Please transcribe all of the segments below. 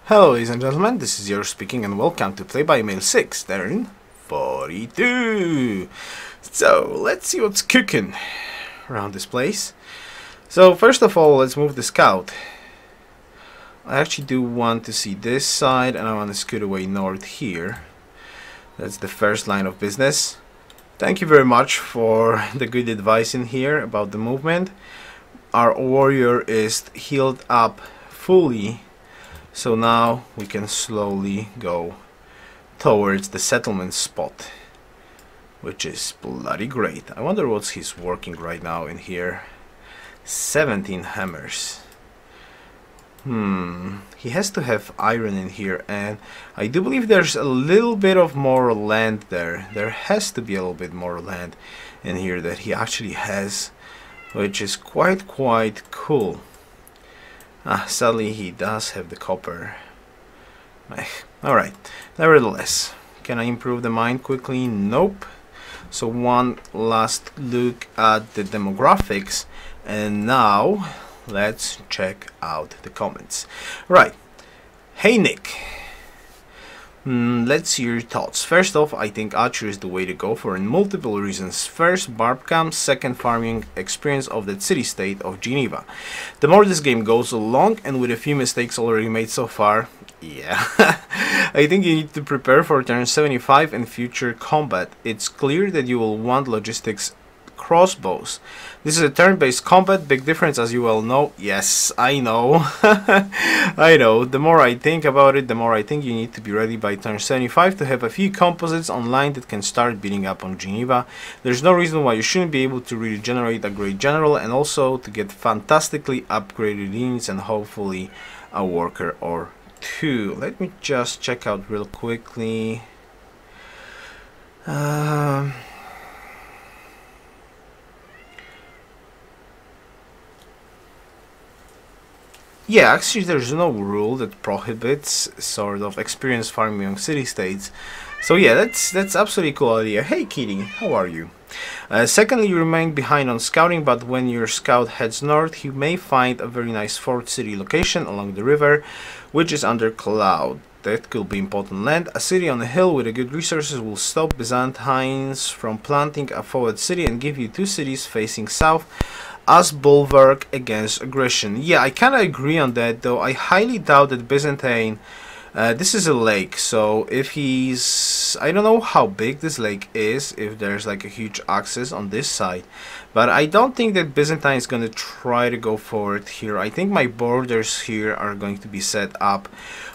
Hello ladies and gentlemen, this is Yoruus speaking and welcome to Play by Mail 6, turn 42. So, let's see what's cooking around this place. So, first of all, let's move the scout. I actually do want to see this side and I want to scoot away north here. That's the first line of business. Thank you very much for the good advice in here about the movement. Our warrior is healed up fully. So now we can slowly go towards the settlement spot, which is bloody great. I wonder what's he's working right now in here. 17 hammers. He has to have iron in here, and I do believe there's a little bit of more land there. There has to be a little bit more land in here that he actually has, which is quite cool. Sadly he does have the copper. Alright, nevertheless, can I improve the mine quickly? Nope. So one last look at the demographics, and now let's check out the comments. Right, hey Nick, let's see your thoughts. First off, I think Archer is the way to go for multiple reasons. First, barb cam. Second, farming experience of that city-state of Geneva. The more this game goes along, and with a few mistakes already made so far, yeah, I think you need to prepare for turn 75 and future combat. It's clear that you will want logistics crossbows. This is a turn-based combat, big difference as you well know. Yes, I know. I know. The more I think about it, the more I think you need to be ready by turn 75 to have a few composites online that can start beating up on Geneva. There's no reason why you shouldn't be able to really generate a great general, and also to get fantastically upgraded units and hopefully a worker or two. Let me just check out real quickly. Yeah, actually there's no rule that prohibits sort of experience farming among city-states. So yeah, that's absolutely cool idea. Hey Kitty, how are you? Secondly, you remain behind on scouting, but when your scout heads north, you may find a very nice fort city location along the river, which is under cloud. That could be important land. A city on a hill with a good resources will stop Byzantines from planting a forward city and give you two cities facing south as bulwark against aggression. Yeah, I kind of agree on that, though I highly doubt that Byzantine, this is a lake, so if he's, I don't know how big this lake is, if there's like a huge access on this side, but I don't think that Byzantine is going to try to go forward here. I think my borders here are going to be set up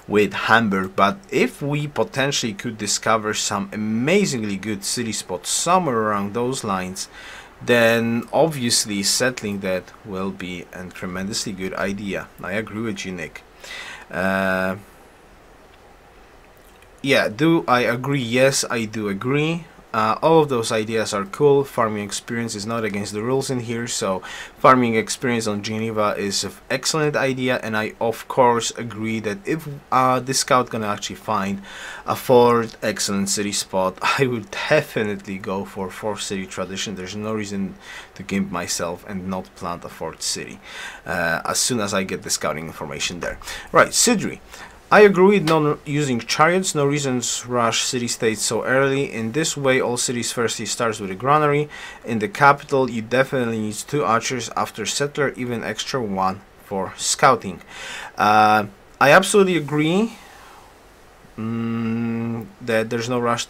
with Hamburg, but if we potentially could discover some amazingly good city spots somewhere around those lines, then obviously settling that will be a tremendously good idea. I agree with you, Nick. Yeah, do I agree? Yes, I do agree. All of those ideas are cool. Farming experience is not against the rules in here, so farming experience on Geneva is an excellent idea, and I of course agree that if this scout gonna actually find a fourth excellent city spot, I would definitely go for fourth city tradition. There's no reason to gimp myself and not plant a fourth city as soon as I get the scouting information there. Right, Sidri. I agree with not using chariots, no reasons rush city-states so early. In this way, all cities firstly starts with a granary. In the capital, you definitely need 2 archers after settler, even extra 1 for scouting. I absolutely agree that there's no rush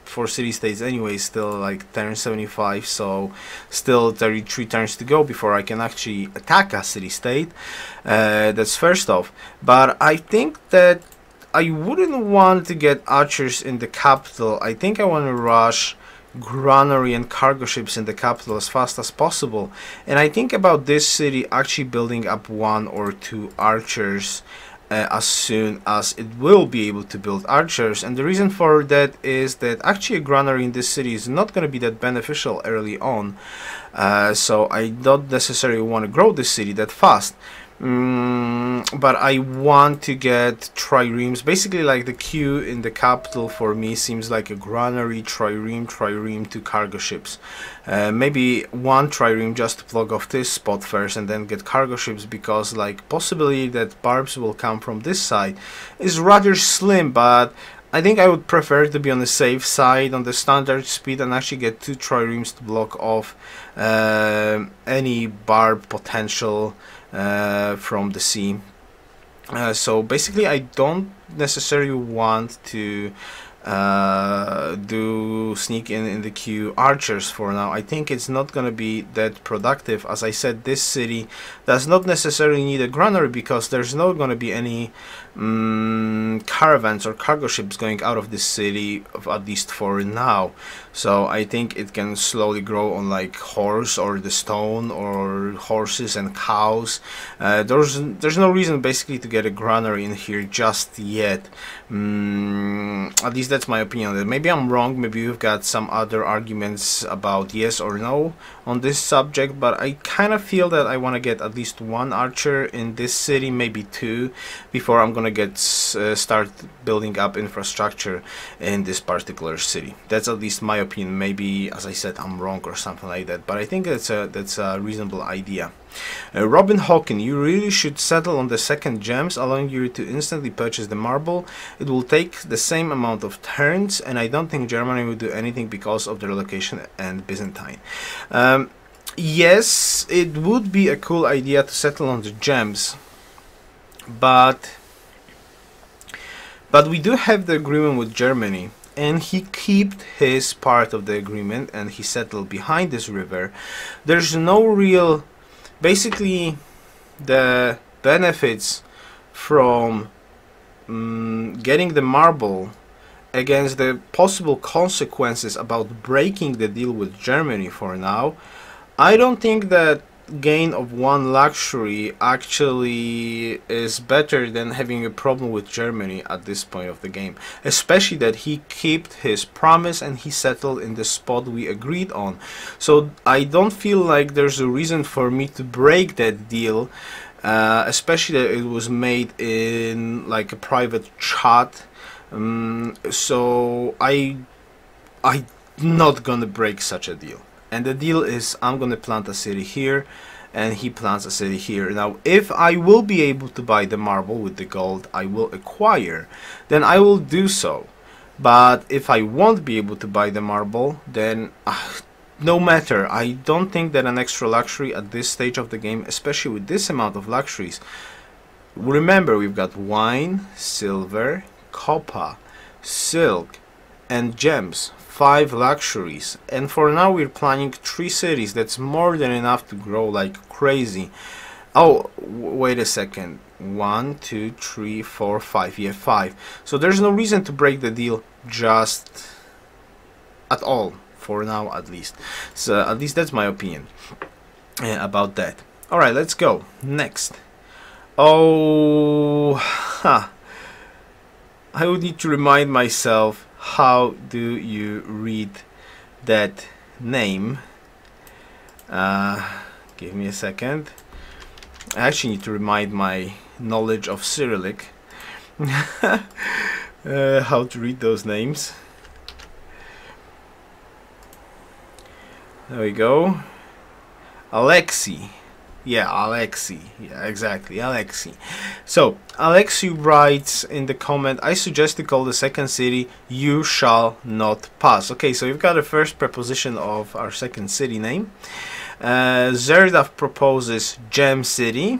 for city-states anyway, still like turn 75, so still 33 turns to go before I can actually attack a city-state. That's first off, but I think that I wouldn't want to get archers in the capital. I think I want to rush granary and cargo ships in the capital as fast as possible, and I think about this city actually building up 1 or 2 archers as soon as it will be able to build archers. And the reason for that is that actually a granary in this city is not going to be that beneficial early on, so I don't necessarily want to grow this city that fast. But I want to get triremes. Basically, like the queue in the capital for me seems like a granary, trireme, 2 cargo ships. Maybe 1 trireme just to block off this spot first and then get cargo ships, because like possibility that barbs will come from this side is rather slim, but I think I would prefer to be on the safe side on the standard speed and actually get 2 triremes to block off any barb potential from the sea. So basically I don't necessarily want to do sneak in the queue archers for now. I think it's not going to be that productive. As I said, this city does not necessarily need a granary because there's not going to be any caravans or cargo ships going out of this city, at least for now. So I think it can slowly grow on like horse or the stone or horses and cows. There's no reason basically to get a granary in here just yet. At least that's my opinion. Maybe I'm wrong, maybe you've got some other arguments about yes or no on this subject, but I kind of feel that I want to get at least 1 archer in this city, maybe 2, before I'm gonna get start building up infrastructure in this particular city. That's at least my opinion. Maybe, as I said, I'm wrong or something like that, but I think that's a reasonable idea. Robin Hawkin, you really should settle on the 2nd gems, allowing you to instantly purchase the marble. It will take the same amount of turns, and I don't think Germany will do anything because of their location and Byzantine. Yes, it would be a cool idea to settle on the gems, but we do have the agreement with Germany, and he kept his part of the agreement and he settled behind this river. There's no real, basically the benefits from getting the marble against the possible consequences about breaking the deal with Germany for now. I don't think that gain of 1 luxury actually is better than having a problem with Germany at this point of the game, especially that he kept his promise and he settled in the spot we agreed on. So I don't feel like there's a reason for me to break that deal, especially that it was made in like a private chat. So I'm not gonna break such a deal. And the deal is I'm gonna plant a city here and he plants a city here. Now if I will be able to buy the marble with the gold I will acquire, then I will do so. But if I won't be able to buy the marble, then no matter. I don't think that an extra luxury at this stage of the game, especially with this amount of luxuries. Remember, we've got wine, silver, copper, silk and gems. 5 luxuries, and for now we're planning 3 cities. That's more than enough to grow like crazy. Oh, wait a second. 1, 2, 3, 4, 5. Yeah, 5. So there's no reason to break the deal just at all, for now at least. So at least that's my opinion about that. Alright, let's go. Next. Oh, I would need to remind myself, how do you read that name? Give me a second. I actually need to remind my knowledge of Cyrillic how to read those names. There we go. Alexei. Yeah, Alexei. Yeah, exactly, Alexei. So, Alexei writes in the comment, I suggest to call the 2nd city, you shall not pass. Okay, so we've got the first preposition of our 2nd city name. Zerdav proposes Gem City.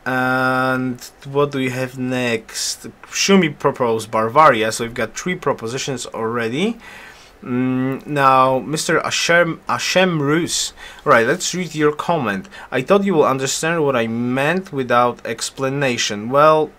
And what do we have next? Shumi proposed Bavaria. So we've got 3 propositions already. Now, Mr. Ashem Rus. Right, let's read your comment. I thought you will understand what I meant without explanation. Well,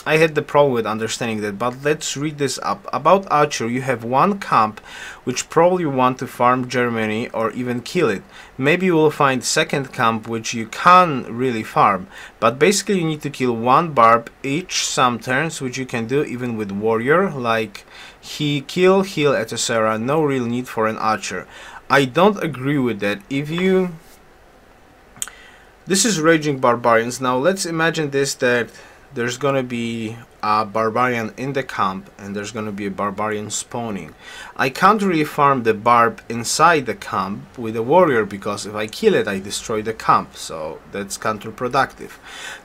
I had the problem with understanding that, but let's read this up. About Archer, you have 1 camp which probably want to farm Germany or even kill it. Maybe you will find 2nd camp which you can really farm, but basically you need to kill 1 barb each some turns, which you can do even with warrior, like he kill, heal, etc. No real need for an archer. I don't agree with that. If you This is Raging Barbarians. Now let's imagine this, that there's gonna be a barbarian in the camp and there's gonna be a barbarian spawning. I can't really farm the barb inside the camp with a warrior, because if I kill it I destroy the camp, so that's counterproductive.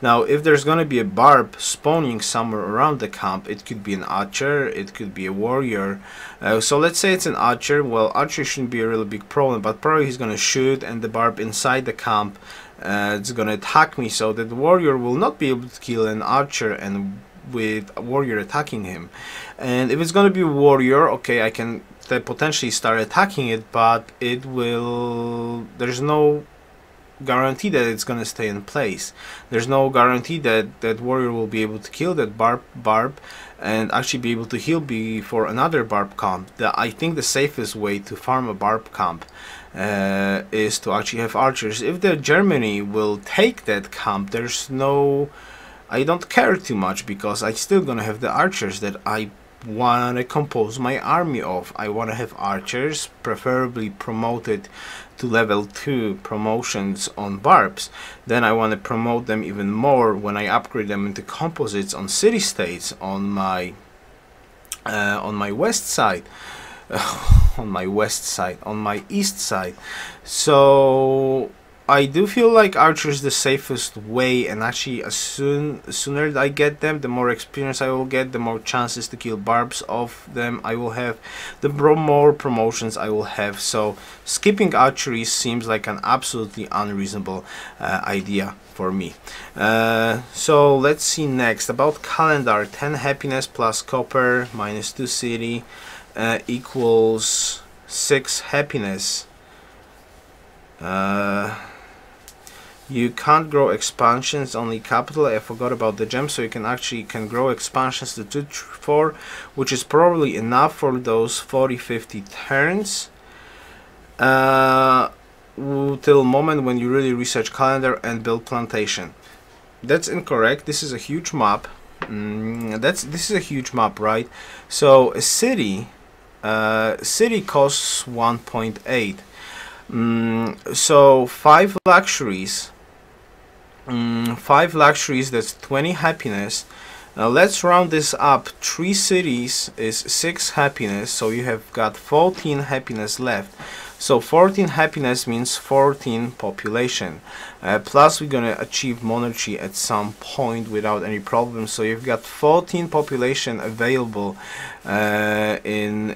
Now if there's gonna be a barb spawning somewhere around the camp, it could be an archer, it could be a warrior. So let's say it's an archer. Well, archer shouldn't be a really big problem, but probably he's gonna shoot and the barb inside the camp it's gonna attack me, so that the warrior will not be able to kill an archer and with a warrior attacking him. And if it's gonna be a warrior, okay, I can potentially start attacking it, but it will, there's no guarantee that it's gonna stay in place. There's no guarantee that that warrior will be able to kill that barb and actually be able to heal before another barb camp. I think the safest way to farm a barb camp is to actually have archers. If the Germany will take that camp, there's no, I don't care too much, because I still gonna have the archers that I want to compose my army of. I want to have archers, preferably promoted to level 2 promotions on barbs. Then I want to promote them even more when I upgrade them into composites on city-states on my west side. On my east side. So I do feel like archer is the safest way, and actually sooner I get them, the more experience I will get, the more chances to kill barbs of them I will have, the more promotions I will have. So skipping archery seems like an absolutely unreasonable idea for me. So let's see next about calendar. 10 happiness plus copper minus 2 city equals 6 happiness. You can't grow expansions, only capital. I forgot about the gem, so you can grow expansions to 2-4, which is probably enough for those 40-50 turns till moment when you really research calendar and build plantation. That's incorrect. This is a huge map. This is a huge map, right? So a city costs 1.8. So 5 luxuries. 5 luxuries, that's 20 happiness. Now let's round this up. 3 cities is 6 happiness, so you have got 14 happiness left. So 14 happiness means 14 population. Plus we're gonna achieve monarchy at some point without any problems. So you've got 14 population available in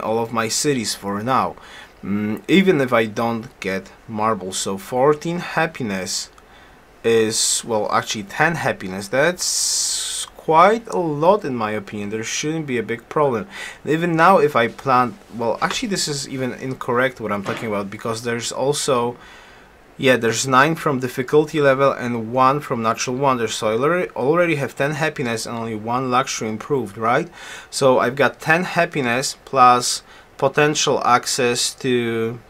all of my cities for now. Even if I don't get marbles. So 14 happiness is, well, actually 10 happiness. That's quite a lot in my opinion. There shouldn't be a big problem. Even now if I plant, well, actually this is even incorrect what I'm talking about, because there's also, yeah, there's 9 from difficulty level and 1 from natural wonders. So I already have 10 happiness and only 1 luxury improved, right? So I've got 10 happiness plus potential access to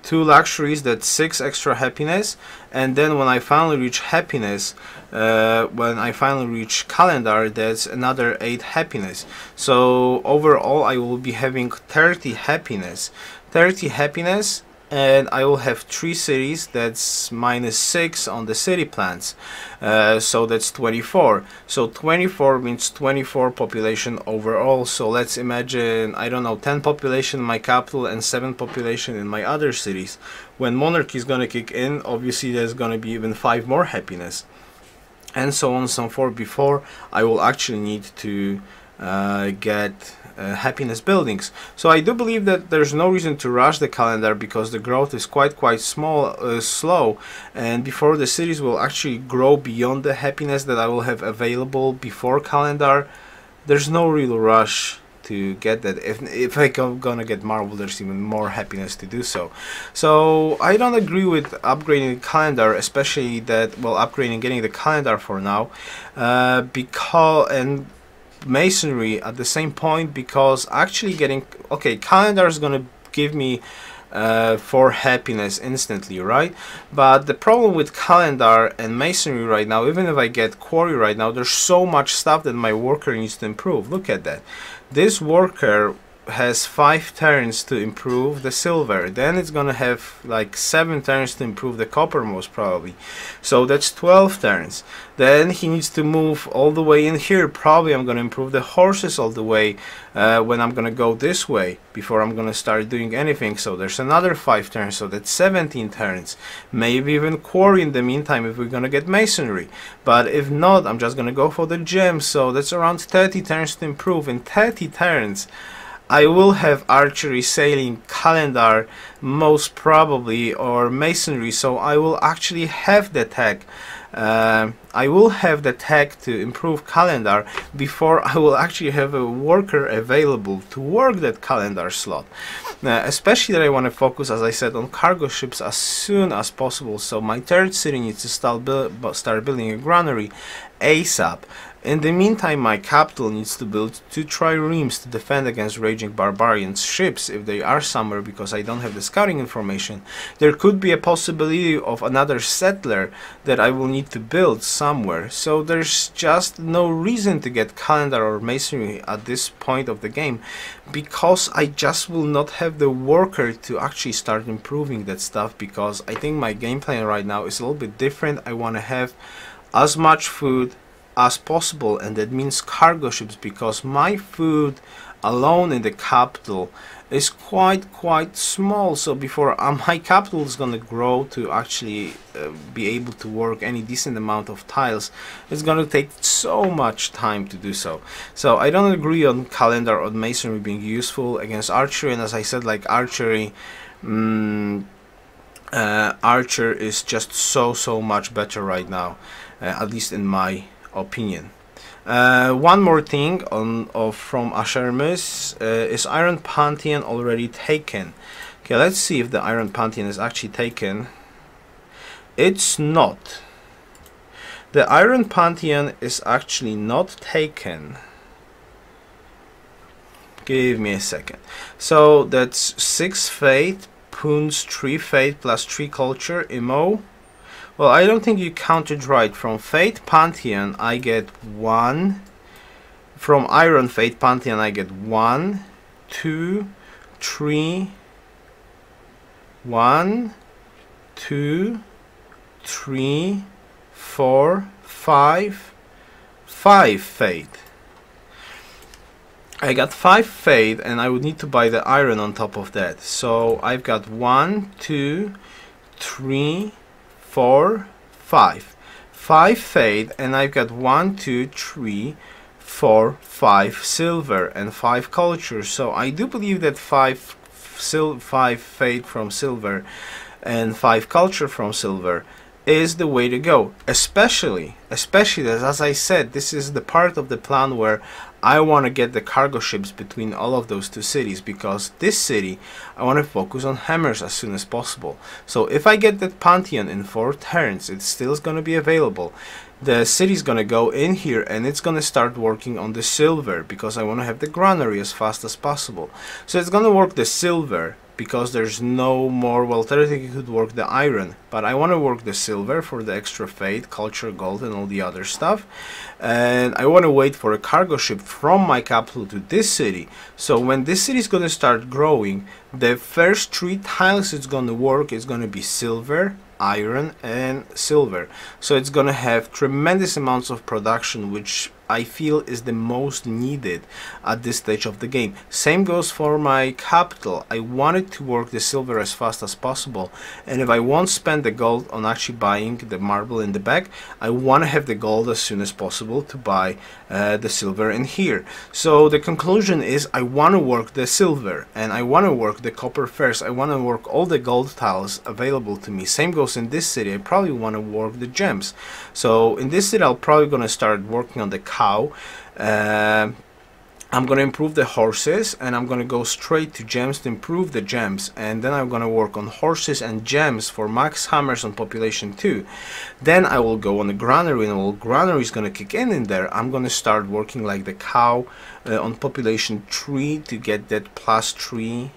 2 luxuries, that's 6 extra happiness. And then when I finally reach happiness, when I finally reach calendar, that's another 8 happiness. So overall I will be having 30 happiness. And I will have 3 cities, that's minus 6 on the city plans, so that's 24. So 24 means 24 population overall. So let's imagine, I don't know, 10 population in my capital and 7 population in my other cities. When monarchy is gonna kick in, obviously there's gonna be even 5 more happiness, and so on and so forth, before I will actually need to get happiness buildings. So I do believe that there's no reason to rush the calendar, because the growth is quite slow, and before the cities will actually grow beyond the happiness that I will have available before calendar, there's no real rush to get that. If I gonna get marble, there's even more happiness to do so. So I don't agree with upgrading the calendar, especially that, well, upgrading, getting the calendar for now, because, and masonry at the same point, because actually getting, okay, calendar is gonna give me 4 happiness instantly, right? But the problem with calendar and masonry right now, even if I get quarry right now, there's so much stuff that my worker needs to improve. Look at that. This worker has 5 turns to improve the silver. Then it's gonna have like 7 turns to improve the copper, most probably. So that's 12 turns. Then he needs to move all the way in here. Probably I'm gonna improve the horses all the way when I'm gonna go this way before I'm gonna start doing anything. So there's another 5 turns, so that's 17 turns. Maybe even quarry in the meantime if we're gonna get masonry. But if not, I'm just gonna go for the gems. So that's around 30 turns to improve. In 30 turns I will have archery, sailing, calendar most probably, or masonry, so I will actually have the tech. I will have the tech to improve calendar before I will actually have a worker available to work that calendar slot. Especially that I want to focus, as I said, on cargo ships as soon as possible. So my third city needs to start building a granary ASAP. In the meantime, my capital needs to build 2 triremes to defend against raging barbarian ships if they are somewhere, because I don't have the scouting information. There could be a possibility of another settler that I will need to build somewhere. So there's just no reason to get calendar or masonry at this point of the game, because I just will not have the worker to actually start improving that stuff, because I think my game plan right now is a little bit different. I want to have as much food as possible, and that means cargo ships, because my food alone in the capital is quite small. So before my capital is gonna grow to actually be able to work any decent amount of tiles, it's gonna take so much time to do so. So I don't agree on calendar or masonry being useful against archery, and as I said, like archery, archer is just so much better right now, at least in my opinion. One more thing from Ashermus, is Iron Pantheon already taken? Okay, let's see if the Iron Pantheon is actually taken. It's not. The Iron Pantheon is actually not taken. Give me a second. So that's 6 Fate, Poons 3 Fate plus 3 Culture, Imo. Well, I don't think you counted right. From Fate Pantheon I get 1. From Iron Fate Pantheon I get 1, 2, 3, 1, 2, 3, 4, 5, 5 Fate. I got 5 Fate, and I would need to buy the iron on top of that. So I've got 1, 2, 3, 4, 5. 5 Fate, and I've got 1, 2, 3, 4, 5 silver and 5 culture. So I do believe that 5 Fate from silver and 5 culture from silver is the way to go, especially as I said, this is the part of the plan where I want to get the cargo ships between all of those 2 cities, because this city I want to focus on hammers as soon as possible. So if I get that Pantheon in 4 turns, it's still going to be available. The city's going to go in here and it's going to start working on the silver, because I want to have the granary as fast as possible. So it's going to work the silver, because there's no more, well, theoretically it could work the iron, but I want to work the silver for the extra fate, culture, gold, and all the other stuff. And I want to wait for a cargo ship from my capital to this city. So when this city is going to start growing, the first 3 tiles it's going to work is going to be silver, iron, and silver. So it's going to have tremendous amounts of production, which I feel is the most needed at this stage of the game. Same goes for my capital. I want it to work the silver as fast as possible, and if I won't spend the gold on actually buying the marble in the back, I want to have the gold as soon as possible to buy the silver in here. So the conclusion is I want to work the silver and I want to work the copper first. I want to work all the gold tiles available to me. Same goes in this city. I probably want to work the gems. So in this city I'll probably going to start working on the cow. I'm going to improve the horses, and I'm going to go straight to gems to improve the gems, and then I'm going to work on horses and gems for max hammers on population 2. Then I will go on the granary, and while granary is going to kick in there, I'm going to start working like the cow on population 3 to get that +3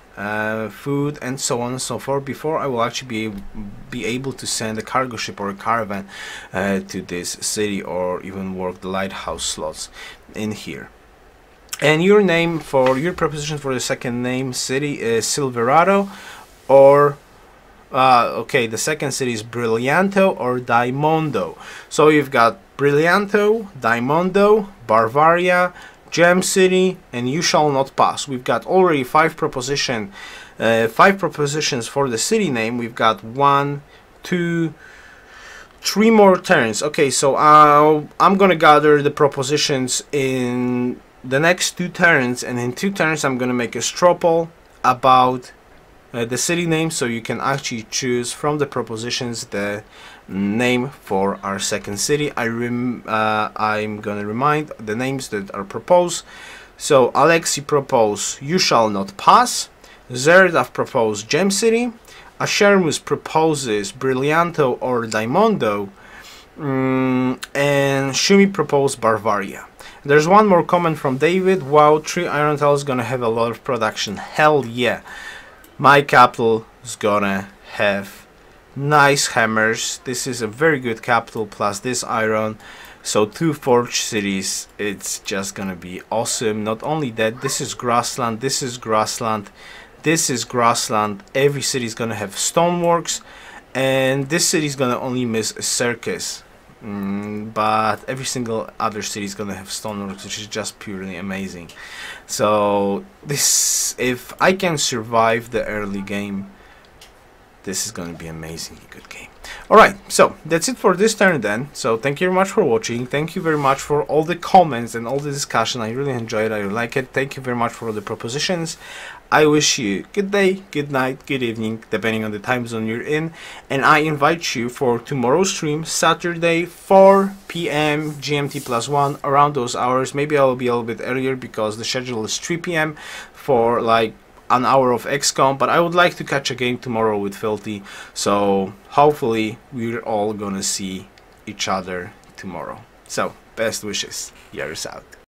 food and so on and so forth, before I will actually be able to send a cargo ship or a caravan to this city, or even work the lighthouse slots in here. And your name for your proposition for the second name city is Silverado, or okay, the second city is Brillianto or Daimondo. So you've got Brillianto, Daimondo, Bavaria, Gem City, and You Shall Not Pass. We've got already five propositions for the city name. We've got 1, 2, 3 more turns. Okay, so I'm gonna gather the propositions in the next 2 turns, and in 2 turns I'm gonna make a straw poll about the city name, so you can actually choose from the propositions the name for our second city. I'm gonna remind the names that are proposed. So Alexi proposed You Shall Not Pass, Zerdav proposed Gem City, Ashermus proposes Brillianto or Daimondo, and Shumi proposed Bavaria. There's one more comment from David. Wow, 3 iron tiles gonna have a lot of production. Hell yeah. My capital is gonna have nice hammers. This is a very good capital plus this iron. So 2 forge cities. It's just gonna be awesome. Not only that, this is grassland, this is grassland, this is grassland. Every city is gonna have stoneworks, and this city is gonna only miss a circus. But every single other city is gonna have stoneworks, which is just purely amazing. So this, if I can survive the early game, this is gonna be amazingly good game. Alright, so that's it for this turn then. So thank you very much for watching. Thank you very much for all the comments and all the discussion. I really enjoyed it. I really like it. Thank you very much for all the propositions. I wish you good day, good night, good evening, depending on the time zone you're in. And I invite you for tomorrow's stream, Saturday, 4 p.m. GMT +1, around those hours. Maybe I'll be a little bit earlier because the schedule is 3 p.m. for like an hour of XCOM, but I would like to catch a game tomorrow with Filthy. So hopefully we're all gonna see each other tomorrow. So best wishes. Yoruus out.